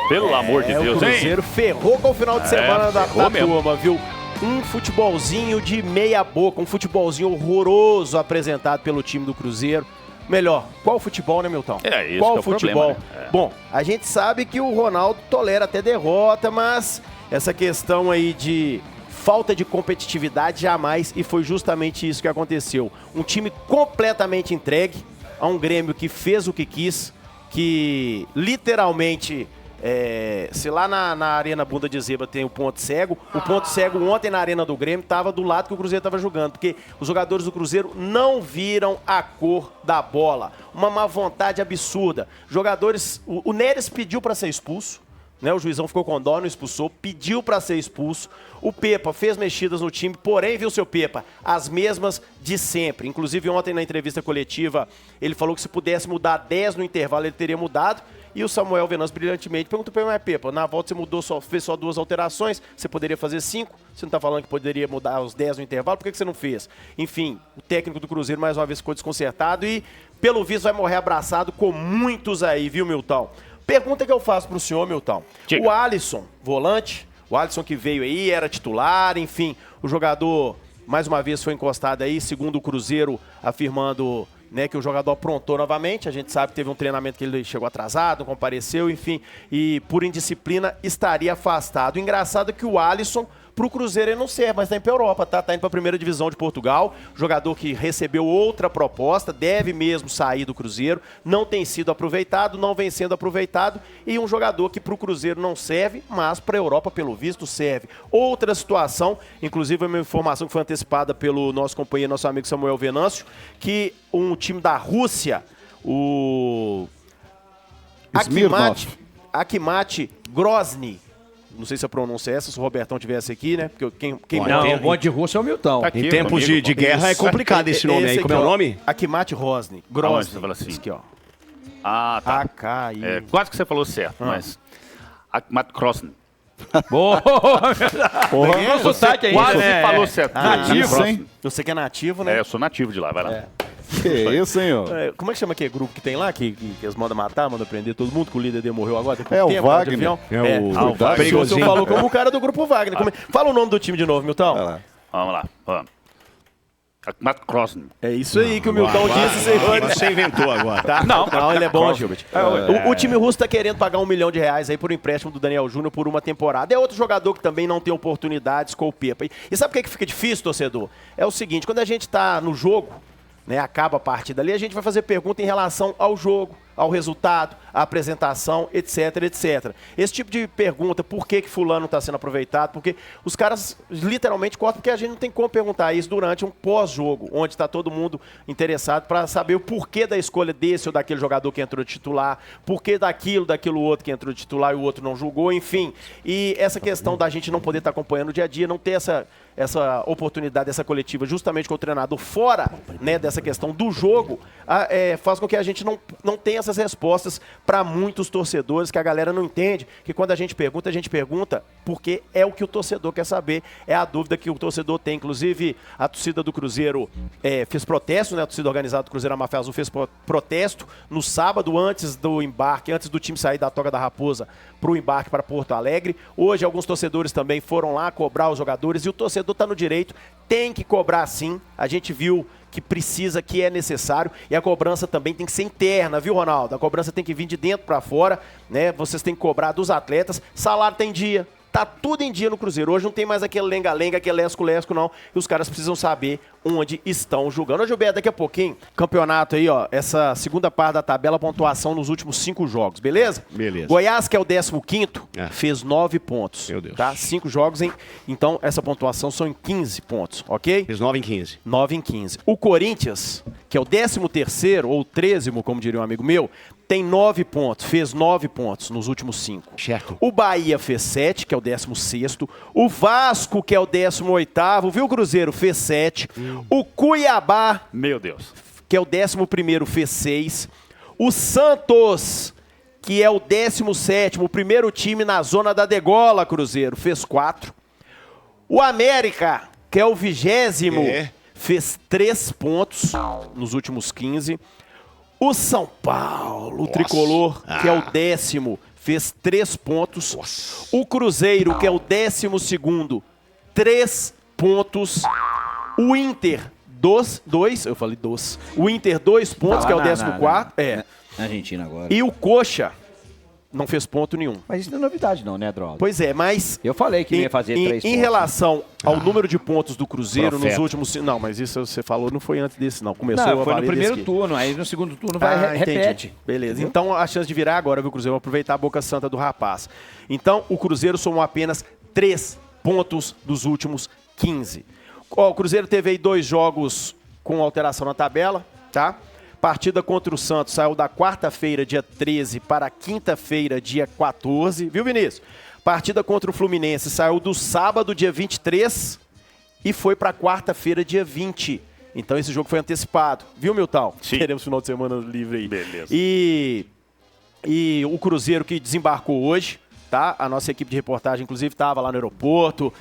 Pelo amor de Deus, hein? O Cruzeiro ferrou com o final de semana da turma, viu? Um futebolzinho de meia boca, um futebolzinho horroroso apresentado pelo time do Cruzeiro. Melhor, qual futebol, né, Milton? Isso qual que é o futebol? problema, né? Bom, a gente sabe que o Ronaldo tolera até derrota, mas essa questão aí de falta de competitividade jamais, e foi justamente isso que aconteceu. Um time completamente entregue a um Grêmio que fez o que quis, que literalmente... se lá na Arena Bunda de Zebra tem o ponto cego ontem na Arena do Grêmio estava do lado que o Cruzeiro estava jogando, porque os jogadores do Cruzeiro não viram a cor da bola. Uma má vontade absurda. Jogadores... O Neres pediu para ser expulso, né? O juizão ficou com dó, não expulsou, pediu para ser expulso. O Pepa fez mexidas no time, porém, viu, seu Pepa, as mesmas de sempre. Inclusive, ontem na entrevista coletiva, ele falou que se pudesse mudar 10 no intervalo, ele teria mudado. E o Samuel Venâncio brilhantemente perguntou para ele, mas Pepa, na volta você mudou fez só 2 alterações, você poderia fazer 5? Você não está falando que poderia mudar os 10 no intervalo? Por que você não fez? Enfim, o técnico do Cruzeiro mais uma vez ficou desconcertado e, pelo visto, vai morrer abraçado com muitos aí, viu, Milton? Pergunta que eu faço para o senhor, Milton. Diga. O Alisson, volante, o Alisson que veio aí, era titular, enfim, o jogador mais uma vez foi encostado aí, segundo o Cruzeiro, afirmando... que o jogador aprontou novamente, a gente sabe que teve um treinamento que ele chegou atrasado, não compareceu, enfim, e por indisciplina estaria afastado. O engraçado é que o Alisson, pro Cruzeiro ele não serve, mas tá indo pra Europa, tá indo pra primeira divisão de Portugal, jogador que recebeu outra proposta, deve mesmo sair do Cruzeiro, não tem sido aproveitado, não vem sendo aproveitado, e um jogador que pro Cruzeiro não serve, mas pra Europa, pelo visto, serve. Outra situação, inclusive uma informação que foi antecipada pelo nosso companheiro, nosso amigo Samuel Venâncio, que um time da Rússia, o Akhmat Grozny, não sei se a pronúncia é essa, se o Robertão tivesse aqui, né? Porque o bode de Rússia é o Milton. Tá aqui, Em tempos de guerra é complicado esse nome aí. Como é o nome? Akhmat Grozny. Aonde você fala assim? Isso aqui, ó. Ah, tá. A-K-I. Quase que você falou certo, mas... Matt Crossen. Boa! Sotaque aí, Quase né? falou certo. Nativo, hein? Você que é nativo, né? Eu sou nativo de lá, vai lá. Que isso, hein, ó? Como é que chama aquele grupo que tem lá, que eles mandam matar, mandam prender todo mundo, que o líder dele morreu agora? Tem É o tempo, Wagner. de avião? O Wagner. O senhor falou como o cara do grupo Wagner. Fala o nome do time de novo, Milton. Vamos lá. Matt Crossen. É isso aí que o Milton disse, senhores. Você inventou agora. Tá? Não, ele é bom, Gilbert. O time russo tá querendo pagar R$1 milhão aí por um empréstimo do Daniel Júnior por uma temporada. É outro jogador que também não tem oportunidades com o Pepa. E sabe por que fica difícil, torcedor? É o seguinte, quando a gente tá no jogo, né, acaba a partida ali, a gente vai fazer pergunta em relação ao jogo, ao resultado, à apresentação, etc, etc. Esse tipo de pergunta, por que fulano está sendo aproveitado, porque os caras literalmente cortam, porque a gente não tem como perguntar isso durante um pós-jogo, onde está todo mundo interessado para saber o porquê da escolha desse ou daquele jogador que entrou de titular, porquê daquilo outro que entrou de titular e o outro não julgou, enfim. E essa questão da gente não poder estar acompanhando o dia a dia, não ter essa oportunidade, essa coletiva, justamente com o treinador fora, né, dessa questão do jogo, faz com que a gente não tenha essas respostas para muitos torcedores, que a galera não entende, que quando a gente pergunta porque é o que o torcedor quer saber, é a dúvida que o torcedor tem. Inclusive, a torcida do Cruzeiro fez protesto, né, a torcida organizada do Cruzeiro, a Máfia Azul, fez protesto no sábado, antes do embarque, antes do time sair da Toca da Raposa para o embarque para Porto Alegre. Hoje, alguns torcedores também foram lá cobrar os jogadores, e o torcedor está no direito, tem que cobrar sim. A gente viu que precisa, que é necessário, e a cobrança também tem que ser interna, viu, Ronaldo? A cobrança tem que vir de dentro para fora, né? Vocês têm que cobrar dos atletas, salário tem dia, tá tudo em dia no Cruzeiro. Hoje não tem mais aquele lenga-lenga, aquele lesco-lesco, não, e os caras precisam saber onde estão jogando. Ô, Gilberto, daqui a pouquinho, campeonato aí, ó, essa segunda parte da tabela, pontuação nos últimos 5 jogos, beleza? Beleza. Goiás, que é o 15º, fez 9 pontos. Meu Deus. Tá? 5 jogos, então essa pontuação são em 15 pontos, ok? Fez 9 em 15. 9 em 15. O Corinthians, que é o 13º, ou 13º, como diria um amigo meu, tem 9 pontos, fez 9 pontos nos últimos 5. Certo. O Bahia fez 7, que é o 16º. O Vasco, que é o 18º, viu, Cruzeiro? Fez 7. O Cuiabá, Meu Deus. que é o 11º, fez 6. O Santos, que é o 17º, o primeiro time na zona da degola, Cruzeiro, fez 4. O América, que é o 20º, fez 3 pontos nos últimos 15. O São Paulo, o tricolor, que é o 10º, fez 3 pontos. O Cruzeiro, que é o 12º, 3 pontos. O Inter, 2. Eu falei 2. O Inter, 2 pontos, que é o 14º. É. Na Argentina agora. E o Coxa não fez ponto nenhum. Mas isso não é novidade não, né, Droga? Pois é, mas... Eu falei que não ia fazer 3 pontos. Em relação ao número de pontos do Cruzeiro Profeta. nos últimos... Não, mas isso você falou, não foi antes desse, não. Começou a Não, foi no valer primeiro desse turno, aí no segundo turno entendi. repete. Beleza. Então a chance de virar agora, viu, Cruzeiro? Vamos aproveitar a boca santa do rapaz. Então o Cruzeiro somou apenas 3 pontos dos últimos 15. Ó, o Cruzeiro teve aí 2 jogos com alteração na tabela, tá? Partida contra o Santos saiu da quarta-feira, dia 13, para quinta-feira, dia 14. Viu, Vinícius? Partida contra o Fluminense saiu do sábado, dia 23, e foi para quarta-feira, dia 20. Então esse jogo foi antecipado. Viu, Milton? Sim. Teremos final de semana livre aí. Beleza. E o Cruzeiro que desembarcou hoje, tá? A nossa equipe de reportagem, inclusive, estava lá no aeroporto.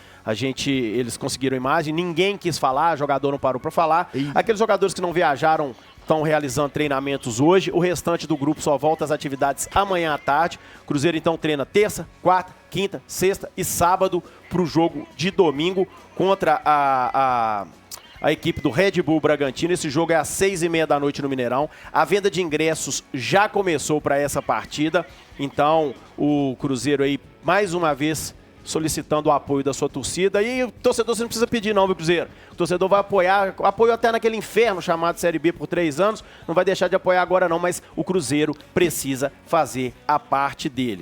Eles conseguiram a imagem. Ninguém quis falar, jogador não parou para falar. Aqueles jogadores que não viajaram estão realizando treinamentos hoje. O restante do grupo só volta às atividades amanhã à tarde. O Cruzeiro, então, treina terça, quarta, quinta, sexta e sábado para o jogo de domingo contra a equipe do Red Bull Bragantino. Esse jogo é às 6h30 da noite no Mineirão. A venda de ingressos já começou para essa partida. Então, o Cruzeiro aí, mais uma vez, solicitando o apoio da sua torcida. E o torcedor, você não precisa pedir não, viu, Cruzeiro? O torcedor vai apoiar, apoiou até naquele inferno chamado Série B por 3 anos, não vai deixar de apoiar agora não, mas o Cruzeiro precisa fazer a parte dele.